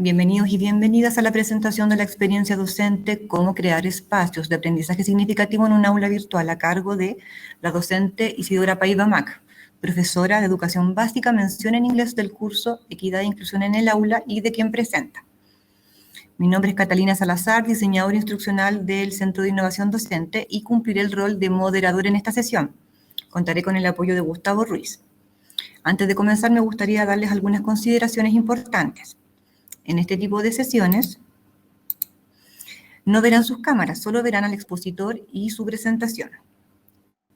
Bienvenidos y bienvenidas a la presentación de la experiencia docente Cómo crear espacios de aprendizaje significativo en un aula virtual a cargo de la docente Isidora Paiva Mac, profesora de Educación Básica, mención en inglés del curso Equidad e Inclusión en el Aula y de quien presenta. Mi nombre es Catalina Salazar, diseñadora instruccional del Centro de Innovación Docente y cumpliré el rol de moderador en esta sesión. Contaré con el apoyo de Gustavo Ruiz. Antes de comenzar, me gustaría darles algunas consideraciones importantes. En este tipo de sesiones no verán sus cámaras, solo verán al expositor y su presentación.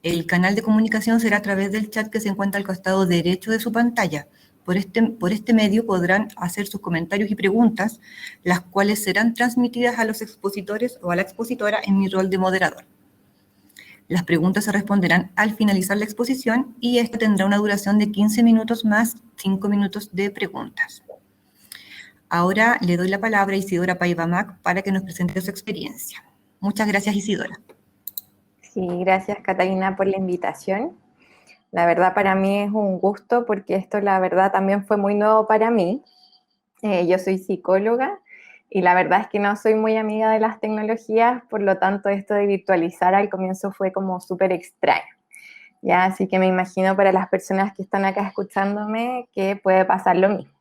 El canal de comunicación será a través del chat que se encuentra al costado derecho de su pantalla. Por este medio podrán hacer sus comentarios y preguntas, las cuales serán transmitidas a los expositores o a la expositora en mi rol de moderador. Las preguntas se responderán al finalizar la exposición y esta tendrá una duración de 15 minutos más 5 minutos de preguntas. Ahora le doy la palabra a Isidora Paiva Mac para que nos presente su experiencia. Muchas gracias, Isidora. Sí, gracias Catalina por la invitación. La verdad para mí es un gusto porque esto la verdad también fue muy nuevo para mí. Yo soy psicóloga y la verdad es que no soy muy amiga de las tecnologías, por lo tanto esto de virtualizar al comienzo fue como súper extraño. ¿Ya? Así que me imagino para las personas que están acá escuchándome que puede pasar lo mismo.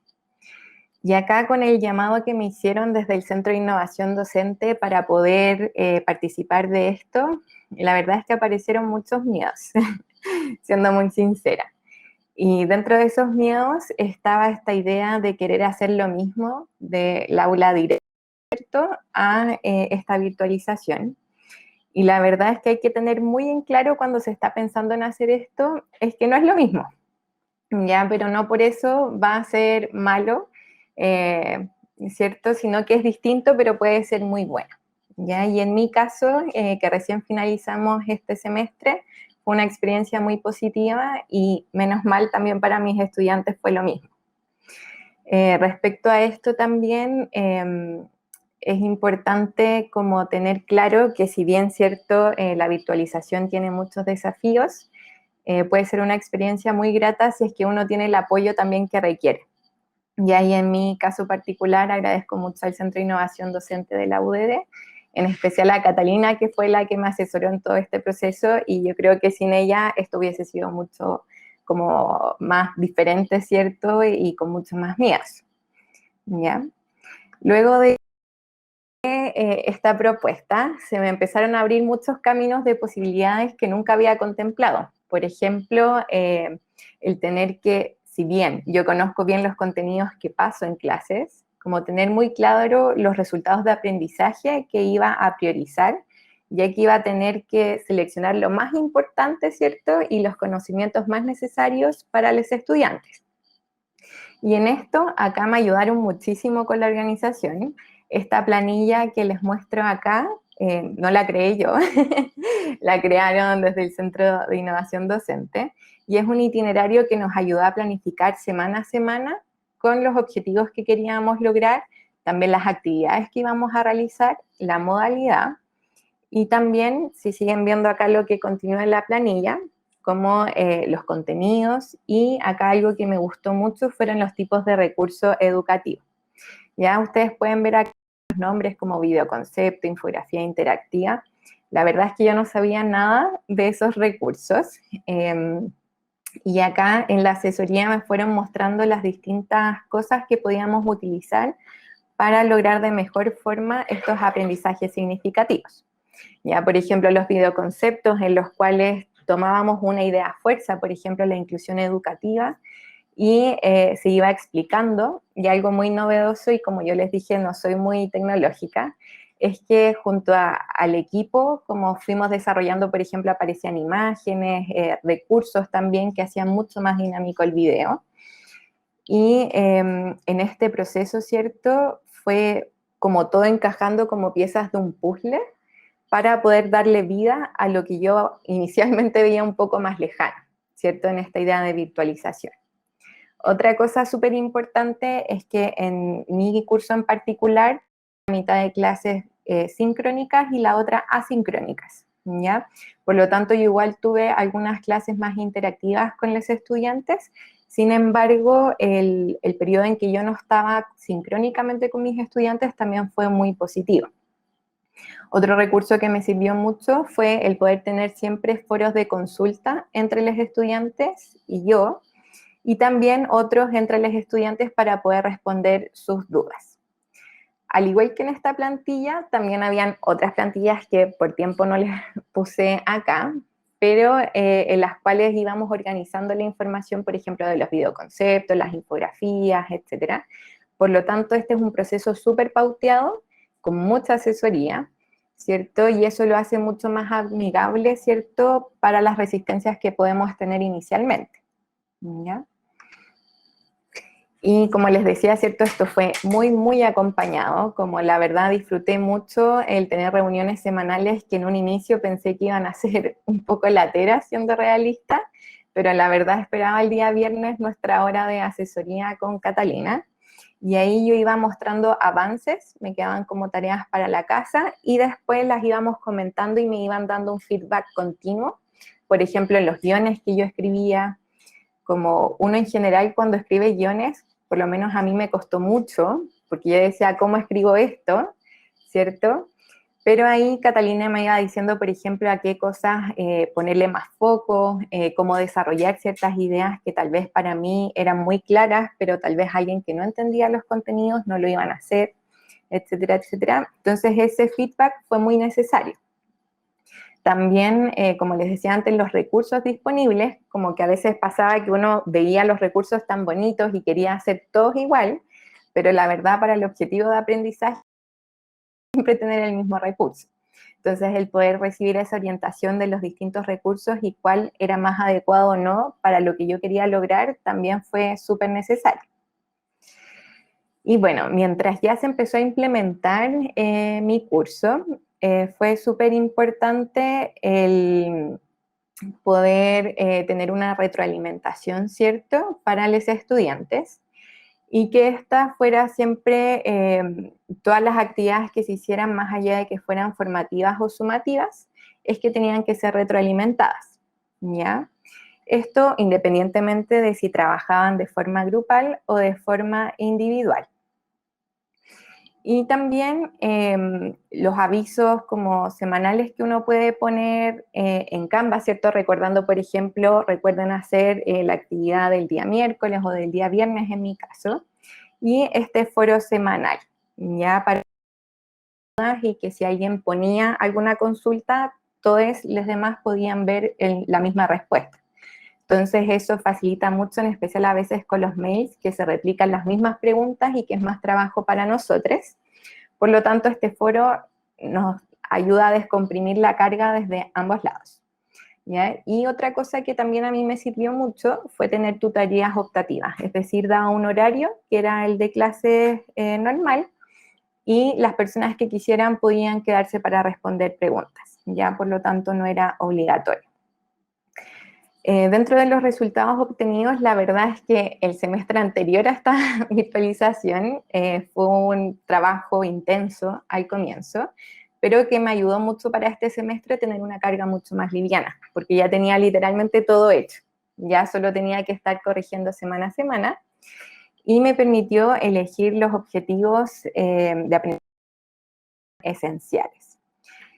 Y acá con el llamado que me hicieron desde el Centro de Innovación Docente para poder participar de esto, la verdad es que aparecieron muchos miedos, siendo muy sincera. Y dentro de esos miedos estaba esta idea de querer hacer lo mismo del aula directo a esta virtualización. Y la verdad es que hay que tener muy en claro cuando se está pensando en hacer esto, es que no es lo mismo, ¿ya? Pero no por eso va a ser malo, ¿cierto? Sino que es distinto, pero puede ser muy bueno, ¿ya? Y en mi caso, que recién finalizamos este semestre, fue una experiencia muy positiva y menos mal también para mis estudiantes fue lo mismo. Respecto a esto también, es importante como tener claro que si bien cierto, la virtualización tiene muchos desafíos, puede ser una experiencia muy grata si es que uno tiene el apoyo también que requiere. Y ahí en mi caso particular agradezco mucho al Centro de Innovación Docente de la UDD, en especial a Catalina, que fue la que me asesoró en todo este proceso, y yo creo que sin ella esto hubiese sido mucho como más diferente, ¿cierto? Y con mucho más miedos, ¿ya? Luego de esta propuesta, se me empezaron a abrir muchos caminos de posibilidades que nunca había contemplado. Por ejemplo, el tener que, si bien yo conozco bien los contenidos que paso en clases, como tener muy claro los resultados de aprendizaje que iba a priorizar, ya que iba a tener que seleccionar lo más importante, ¿cierto? Y los conocimientos más necesarios para los estudiantes. Y en esto, acá me ayudaron muchísimo con la organización. Esta planilla que les muestro acá, no la creé yo, la crearon desde el Centro de Innovación Docente, y es un itinerario que nos ayuda a planificar semana a semana con los objetivos que queríamos lograr, también las actividades que íbamos a realizar, la modalidad, y también, si siguen viendo acá lo que continúa en la planilla, como los contenidos, y acá algo que me gustó mucho fueron los tipos de recursos educativos. Ya ustedes pueden ver acá los nombres como videoconcepto, infografía interactiva. La verdad es que yo no sabía nada de esos recursos, y acá en la asesoría me fueron mostrando las distintas cosas que podíamos utilizar para lograr de mejor forma estos aprendizajes significativos. Ya, por ejemplo, los videoconceptos en los cuales tomábamos una idea fuerza, por ejemplo, la inclusión educativa, y se iba explicando, y algo muy novedoso, y como yo les dije, no soy muy tecnológica, es que junto al equipo, como fuimos desarrollando, por ejemplo, aparecían imágenes, recursos también que hacían mucho más dinámico el video, y en este proceso, ¿cierto?, fue como todo encajando como piezas de un puzzle, para poder darle vida a lo que yo inicialmente veía un poco más lejano, ¿cierto? En esta idea de virtualización. Otra cosa súper importante es que en mi curso en particular, la mitad de clases sincrónicas y la otra asincrónicas, ¿ya? Por lo tanto, yo igual tuve algunas clases más interactivas con los estudiantes, Sin embargo, el periodo en que yo no estaba sincrónicamente con mis estudiantes también fue muy positivo. Otro recurso que me sirvió mucho fue el poder tener siempre foros de consulta entre los estudiantes y yo, y también otros entre los estudiantes para poder responder sus dudas. Al igual que en esta plantilla, también habían otras plantillas que por tiempo no les puse acá, pero en las cuales íbamos organizando la información, por ejemplo, de los videoconceptos, las infografías, etc. Por lo tanto, este es un proceso súper pauteado, con mucha asesoría, ¿cierto? Y eso lo hace mucho más amigable, ¿cierto?, para las resistencias que podemos tener inicialmente, ¿ya? Y como les decía, ¿cierto? Esto fue muy, muy acompañado, como la verdad disfruté mucho el tener reuniones semanales que en un inicio pensé que iban a ser un poco lateras, siendo realista, pero la verdad esperaba el día viernes nuestra hora de asesoría con Catalina, y ahí yo iba mostrando avances, me quedaban como tareas para la casa, y después las íbamos comentando y me iban dando un feedback continuo, por ejemplo, en los guiones que yo escribía. Como uno en general cuando escribe guiones, por lo menos a mí me costó mucho, porque yo decía, ¿cómo escribo esto? ¿Cierto? Pero ahí Catalina me iba diciendo, por ejemplo, a qué cosas ponerle más foco, cómo desarrollar ciertas ideas que tal vez para mí eran muy claras, pero tal vez alguien que no entendía los contenidos no lo iban a hacer, etcétera, etcétera. Entonces ese feedback fue muy necesario. También, como les decía antes, los recursos disponibles, como que a veces pasaba que uno veía los recursos tan bonitos y quería hacer todos igual, pero la verdad para el objetivo de aprendizaje siempre tener el mismo recurso. Entonces, el poder recibir esa orientación de los distintos recursos y cuál era más adecuado o no para lo que yo quería lograr también fue súper necesario. Y bueno, mientras ya se empezó a implementar mi curso, fue súper importante el poder tener una retroalimentación, ¿cierto?, para los estudiantes, y que esta fuera siempre, todas las actividades que se hicieran, más allá de que fueran formativas o sumativas, es que tenían que ser retroalimentadas, ¿ya? Esto independientemente de si trabajaban de forma grupal o de forma individual. Y también los avisos como semanales que uno puede poner en Canva, ¿cierto? Recordando, por ejemplo, recuerden hacer la actividad del día miércoles o del día viernes en mi caso, y este foro semanal, ya para y que si alguien ponía alguna consulta, todos los demás podían ver la misma respuesta. Entonces eso facilita mucho, en especial a veces con los mails, que se replican las mismas preguntas y que es más trabajo para nosotros. Por lo tanto, este foro nos ayuda a descomprimir la carga desde ambos lados, ¿ya? Y otra cosa que también a mí me sirvió mucho fue tener tutorías optativas, es decir, daba un horario que era el de clase normal, y las personas que quisieran podían quedarse para responder preguntas, ya por lo tanto no era obligatorio. Dentro de los resultados obtenidos, la verdad es que el semestre anterior a esta virtualización fue un trabajo intenso al comienzo, pero que me ayudó mucho para este semestre a tener una carga mucho más liviana, porque ya tenía literalmente todo hecho, ya solo tenía que estar corrigiendo semana a semana, y me permitió elegir los objetivos de aprendizaje esenciales.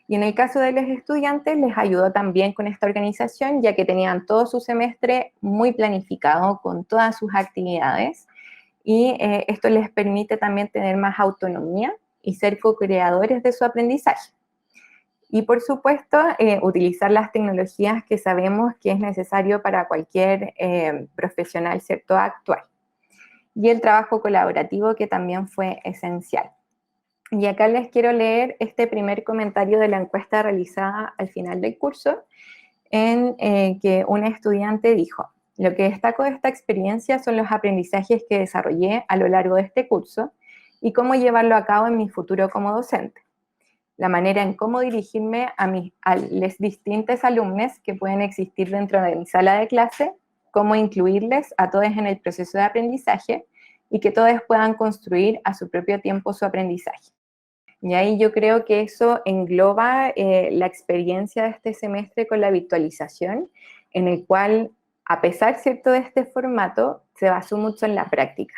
Y en el caso de los estudiantes, les ayudó también con esta organización, ya que tenían todo su semestre muy planificado con todas sus actividades, y esto les permite también tener más autonomía y ser co-creadores de su aprendizaje. Y por supuesto, utilizar las tecnologías que sabemos que es necesario para cualquier profesional, ¿cierto?, actual. Y el trabajo colaborativo, que también fue esencial. Y acá les quiero leer este primer comentario de la encuesta realizada al final del curso, en que un estudiante dijo: lo que destaco de esta experiencia son los aprendizajes que desarrollé a lo largo de este curso y cómo llevarlo a cabo en mi futuro como docente. La manera en cómo dirigirme a los distintos alumnos que pueden existir dentro de mi sala de clase, cómo incluirles a todos en el proceso de aprendizaje y que todos puedan construir a su propio tiempo su aprendizaje. Y ahí yo creo que eso engloba la experiencia de este semestre con la virtualización, en el cual a pesar, ¿cierto?, de este formato, se basó mucho en la práctica.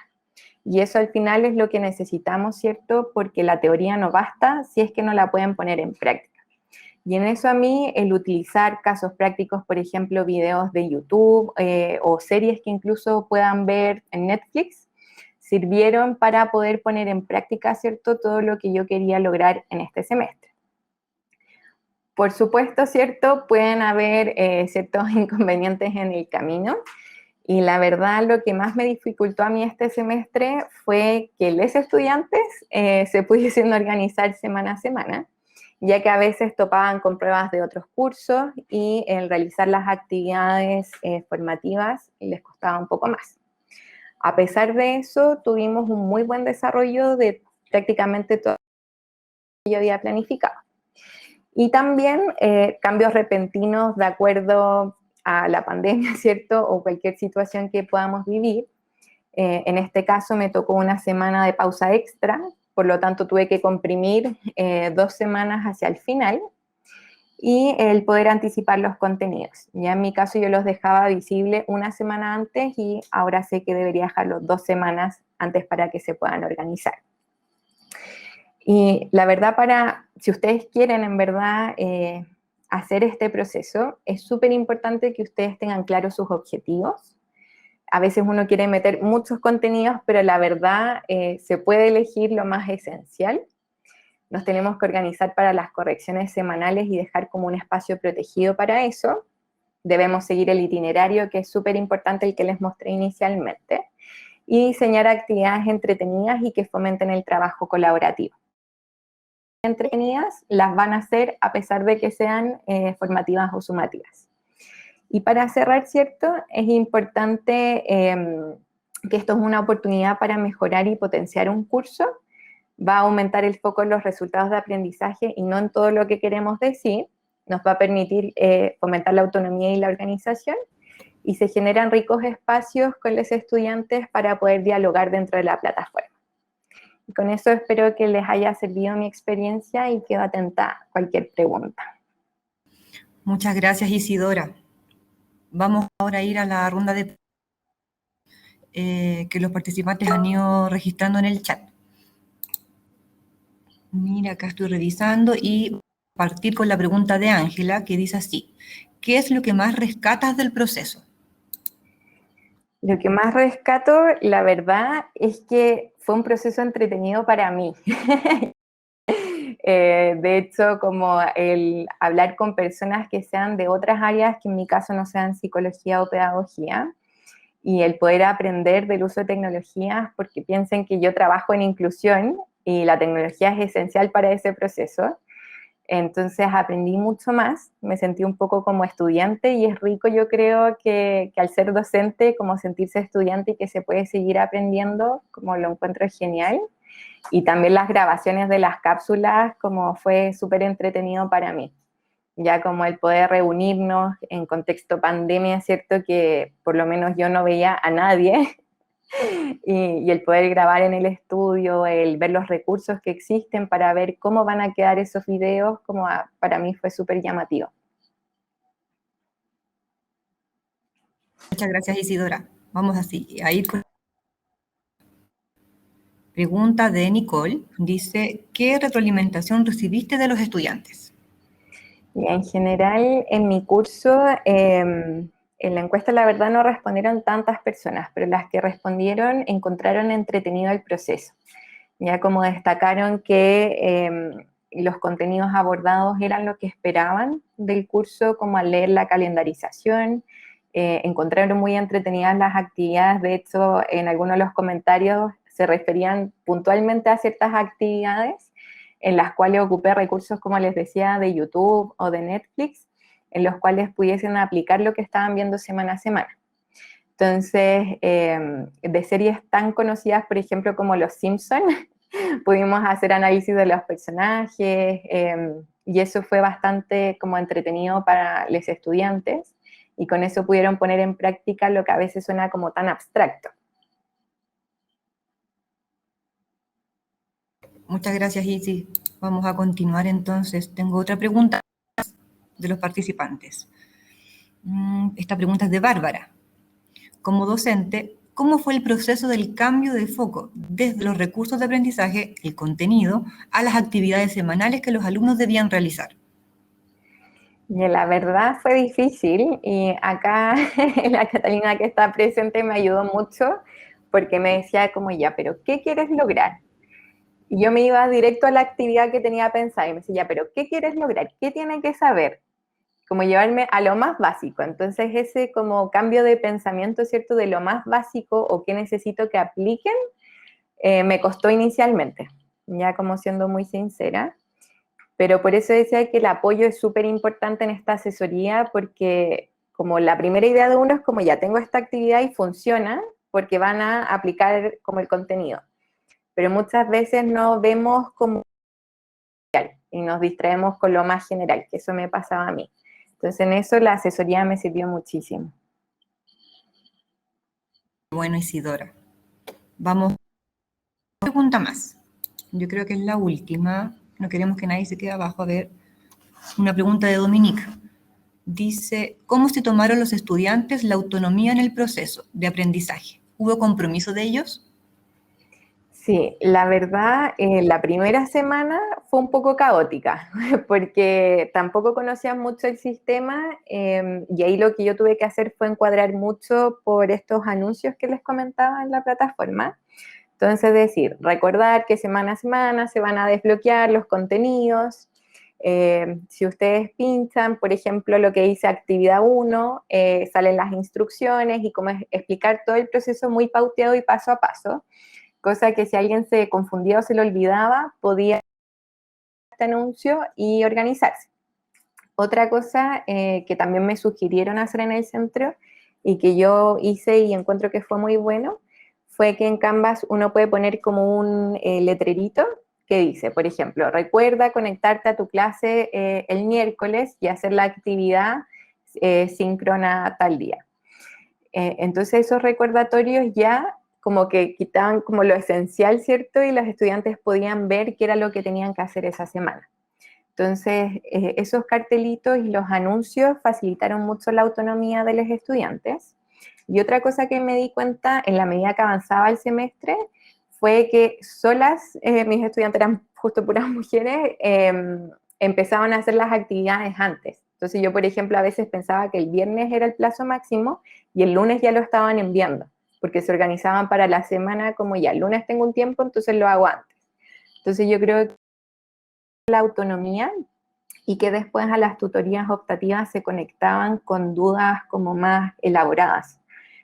Y eso al final es lo que necesitamos, ¿cierto?, porque la teoría no basta si es que no la pueden poner en práctica. Y en eso a mí el utilizar casos prácticos, por ejemplo, videos de YouTube o series que incluso puedan ver en Netflix, sirvieron para poder poner en práctica, ¿cierto?, todo lo que yo quería lograr en este semestre. Por supuesto, ¿cierto?, pueden haber ciertos inconvenientes en el camino. Y la verdad, lo que más me dificultó a mí este semestre fue que los estudiantes se pudiesen organizar semana a semana, ya que a veces topaban con pruebas de otros cursos y el realizar las actividades formativas les costaba un poco más. A pesar de eso, tuvimos un muy buen desarrollo de prácticamente todo lo que yo había planificado. Y también cambios repentinos de acuerdo a la pandemia, ¿cierto? O cualquier situación que podamos vivir. En este caso me tocó una semana de pausa extra, por lo tanto tuve que comprimir 2 semanas hacia el final y el poder anticipar los contenidos. Ya en mi caso yo los dejaba visible una semana antes y ahora sé que debería dejarlos 2 semanas antes para que se puedan organizar. Y la verdad, si ustedes quieren en verdad hacer este proceso, es súper importante que ustedes tengan claros sus objetivos. A veces uno quiere meter muchos contenidos, pero la verdad se puede elegir lo más esencial. Nos tenemos que organizar para las correcciones semanales y dejar como un espacio protegido para eso. Debemos seguir el itinerario, que es súper importante, el que les mostré inicialmente, y diseñar actividades entretenidas y que fomenten el trabajo colaborativo. Entretenidas las van a hacer a pesar de que sean formativas o sumativas. Y para cerrar, ¿cierto?, es importante que esto es una oportunidad para mejorar y potenciar un curso. Va a aumentar el foco en los resultados de aprendizaje y no en todo lo que queremos decir. Nos va a permitir fomentar la autonomía y la organización y se generan ricos espacios con los estudiantes para poder dialogar dentro de la plataforma. Y con eso espero que les haya servido mi experiencia y quedo atenta a cualquier pregunta. Muchas gracias, Isidora. Vamos ahora a ir a la ronda de que los participantes han ido registrando en el chat. Mira, acá estoy revisando y partir con la pregunta de Ángela, que dice así: ¿qué es lo que más rescatas del proceso? Lo que más rescato, la verdad, es que fue un proceso entretenido para mí. De hecho, como el hablar con personas que sean de otras áreas, que en mi caso no sean psicología o pedagogía, y el poder aprender del uso de tecnologías, porque piensen que yo trabajo en inclusión y la tecnología es esencial para ese proceso. Entonces aprendí mucho más, me sentí un poco como estudiante y es rico, yo creo que al ser docente, como sentirse estudiante y que se puede seguir aprendiendo, como lo encuentro genial. Y también las grabaciones de las cápsulas, como fue súper entretenido para mí. Ya como el poder reunirnos en contexto pandemia, ¿cierto? Que por lo menos yo no veía a nadie. Y el poder grabar en el estudio, el ver los recursos que existen para ver cómo van a quedar esos videos, para mí fue súper llamativo. Muchas gracias, Isidora. Vamos a ir con pregunta de Nicole. Dice: ¿qué retroalimentación recibiste de los estudiantes? Y en general, en mi curso, en la encuesta, la verdad, no respondieron tantas personas, pero las que respondieron encontraron entretenido el proceso. Ya como destacaron que los contenidos abordados eran lo que esperaban del curso, como al leer la calendarización, encontraron muy entretenidas las actividades. De hecho, en algunos de los comentarios se referían puntualmente a ciertas actividades en las cuales ocupé recursos, como les decía, de YouTube o de Netflix, en los cuales pudiesen aplicar lo que estaban viendo semana a semana. Entonces, de series tan conocidas, por ejemplo, como Los Simpson, pudimos hacer análisis de los personajes, y eso fue bastante como entretenido para los estudiantes, y con eso pudieron poner en práctica lo que a veces suena como tan abstracto. Muchas gracias, Isi. Vamos a continuar entonces. Tengo otra pregunta de los participantes. Esta pregunta es de Bárbara. como docente, ¿cómo fue el proceso del cambio de foco desde los recursos de aprendizaje, el contenido, a las actividades semanales que los alumnos debían realizar? Y la verdad fue difícil y acá la Catalina que está presente me ayudó mucho porque me decía como ya, pero ¿qué quieres lograr? Y yo me iba directo a la actividad que tenía pensada y me decía, ya, pero ¿qué quieres lograr? ¿Qué tiene que saber? Como llevarme a lo más básico. Entonces ese como cambio de pensamiento, ¿cierto? De lo más básico o qué necesito que apliquen, me costó inicialmente, ya como siendo muy sincera. Pero por eso decía que el apoyo es súper importante en esta asesoría porque como la primera idea de uno es como ya tengo esta actividad y funciona porque van a aplicar como el contenido. Pero muchas veces no vemos como y nos distraemos con lo más general, que eso me pasaba a mí. Entonces en eso la asesoría me sirvió muchísimo. Bueno, Isidora, vamos a una pregunta más. Yo creo que es la última. No queremos que nadie se quede abajo. A ver, una pregunta de Dominique. Dice, ¿cómo se tomaron los estudiantes la autonomía en el proceso de aprendizaje? ¿Hubo compromiso de ellos? Sí, la verdad, la primera semana fue un poco caótica, porque tampoco conocía mucho el sistema y ahí lo que yo tuve que hacer fue encuadrar mucho por estos anuncios que les comentaba en la plataforma. Entonces, decir, recordar que semana a semana se van a desbloquear los contenidos. Si ustedes pinchan, por ejemplo, lo que dice actividad 1, salen las instrucciones y cómo explicar todo el proceso muy pauteado y paso a paso, cosa que si alguien se confundía o se lo olvidaba, podía este anuncio y organizarse. Otra cosa que también me sugirieron hacer en el centro y que yo hice y encuentro que fue muy bueno, fue que en Canvas uno puede poner como un letrerito que dice, por ejemplo, recuerda conectarte a tu clase el miércoles y hacer la actividad síncrona tal día. Entonces esos recordatorios ya como que quitaban como lo esencial, ¿cierto? Y los estudiantes podían ver qué era lo que tenían que hacer esa semana. Entonces, esos cartelitos y los anuncios facilitaron mucho la autonomía de los estudiantes. Y otra cosa que me di cuenta en la medida que avanzaba el semestre fue que solas, mis estudiantes eran justo puras mujeres, empezaban a hacer las actividades antes. Entonces yo, por ejemplo, a veces pensaba que el viernes era el plazo máximo y el lunes ya lo estaban enviando, porque se organizaban para la semana como ya, el lunes tengo un tiempo, entonces lo hago antes. Entonces yo creo que la autonomía y que después a las tutorías optativas se conectaban con dudas como más elaboradas.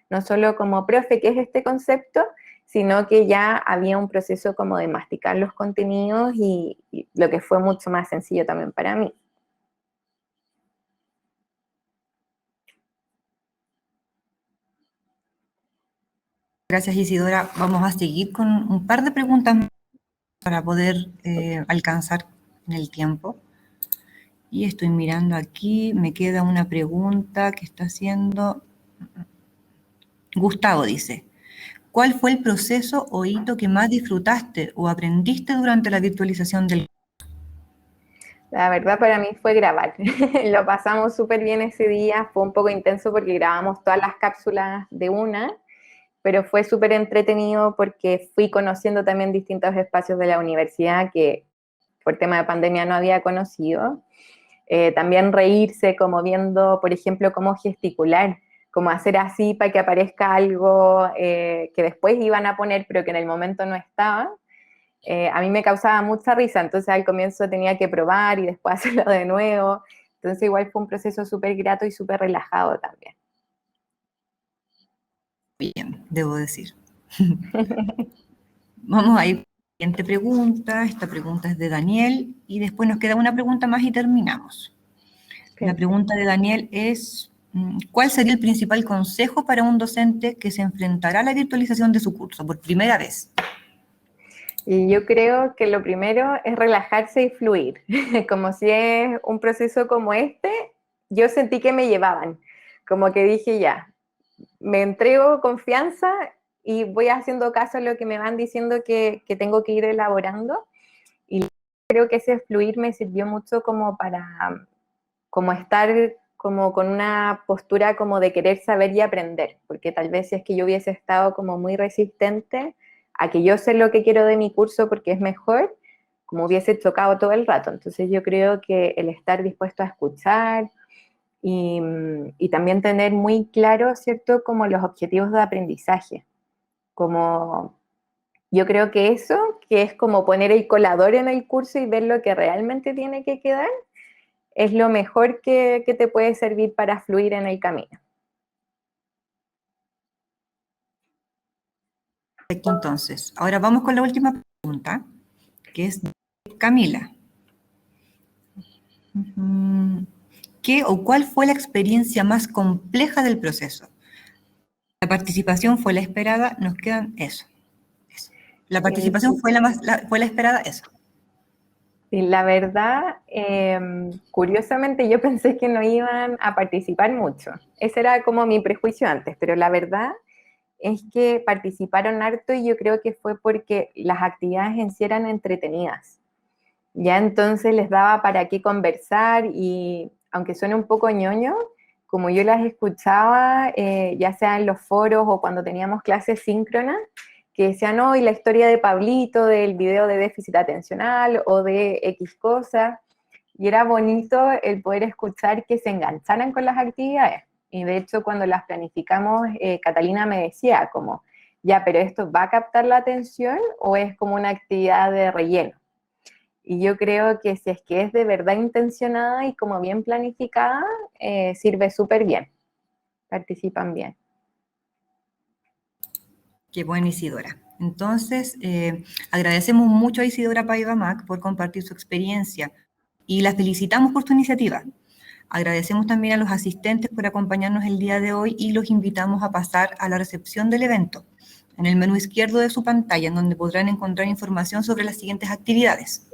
No solo como, profe, ¿qué es este concepto? Sino que ya había un proceso como de masticar los contenidos y lo que fue mucho más sencillo también para mí. Gracias, Isidora. Vamos a seguir con un par de preguntas para poder alcanzar en el tiempo. Y estoy mirando aquí, me queda una pregunta que está haciendo Gustavo, dice, ¿cuál fue el proceso o hito que más disfrutaste o aprendiste durante la virtualización del... La verdad para mí fue grabar. Lo pasamos súper bien ese día, fue un poco intenso porque grabamos todas las cápsulas de una, pero fue súper entretenido porque fui conociendo también distintos espacios de la universidad que por tema de pandemia no había conocido. También reírse, como viendo, por ejemplo, cómo gesticular, cómo hacer así para que aparezca algo que después iban a poner, pero que en el momento no estaba. A mí me causaba mucha risa, entonces al comienzo tenía que probar y después hacerlo de nuevo. Entonces igual fue un proceso súper grato y súper relajado también. Bien, debo decir. Vamos a ir a la siguiente pregunta. Esta pregunta es de Daniel y después nos queda una pregunta más y terminamos. La pregunta de Daniel es, ¿cuál sería el principal consejo para un docente que se enfrentará a la virtualización de su curso por primera vez? Y yo creo que lo primero es relajarse y fluir. Como si es un proceso como este, yo sentí que me llevaban. Como que dije ya, me entrego confianza y voy haciendo caso a lo que me van diciendo que tengo que ir elaborando. Y creo que ese fluir me sirvió mucho como para como estar como con una postura como de querer saber y aprender, porque tal vez si es que yo hubiese estado como muy resistente a que yo sé lo que quiero de mi curso porque es mejor, como hubiese chocado todo el rato. Entonces yo creo que el estar dispuesto a escuchar y también tener muy claro, ¿cierto?, como los objetivos de aprendizaje, como yo creo que eso, que es como poner el colador en el curso y ver lo que realmente tiene que quedar, es lo mejor que te puede servir para fluir en el camino. Perfecto, entonces. Ahora vamos con la última pregunta, que es de Camila. ¿Qué o cuál fue la experiencia más compleja del proceso? La participación fue la esperada, nos quedan eso. La participación fue fue la esperada, eso. Sí, la verdad, curiosamente yo pensé que no iban a participar mucho. Ese era como mi prejuicio antes, pero la verdad es que participaron harto y yo creo que fue porque las actividades en sí eran entretenidas. Ya entonces les daba para qué conversar y aunque suene un poco ñoño, como yo las escuchaba, ya sea en los foros o cuando teníamos clases síncronas, que decían hoy la historia de Pablito, del video de déficit atencional o de X cosa, y era bonito el poder escuchar que se engancharan con las actividades. Y de hecho cuando las planificamos, Catalina me decía como, ya, pero ¿esto va a captar la atención o es como una actividad de relleno? Y yo creo que si es que es de verdad intencionada y como bien planificada, sirve súper bien, participan bien. Qué bueno, Isidora. Entonces, agradecemos mucho a Isidora Paiva Mac por compartir su experiencia y la felicitamos por su iniciativa. Agradecemos también a los asistentes por acompañarnos el día de hoy y los invitamos a pasar a la recepción del evento, en el menú izquierdo de su pantalla, en donde podrán encontrar información sobre las siguientes actividades.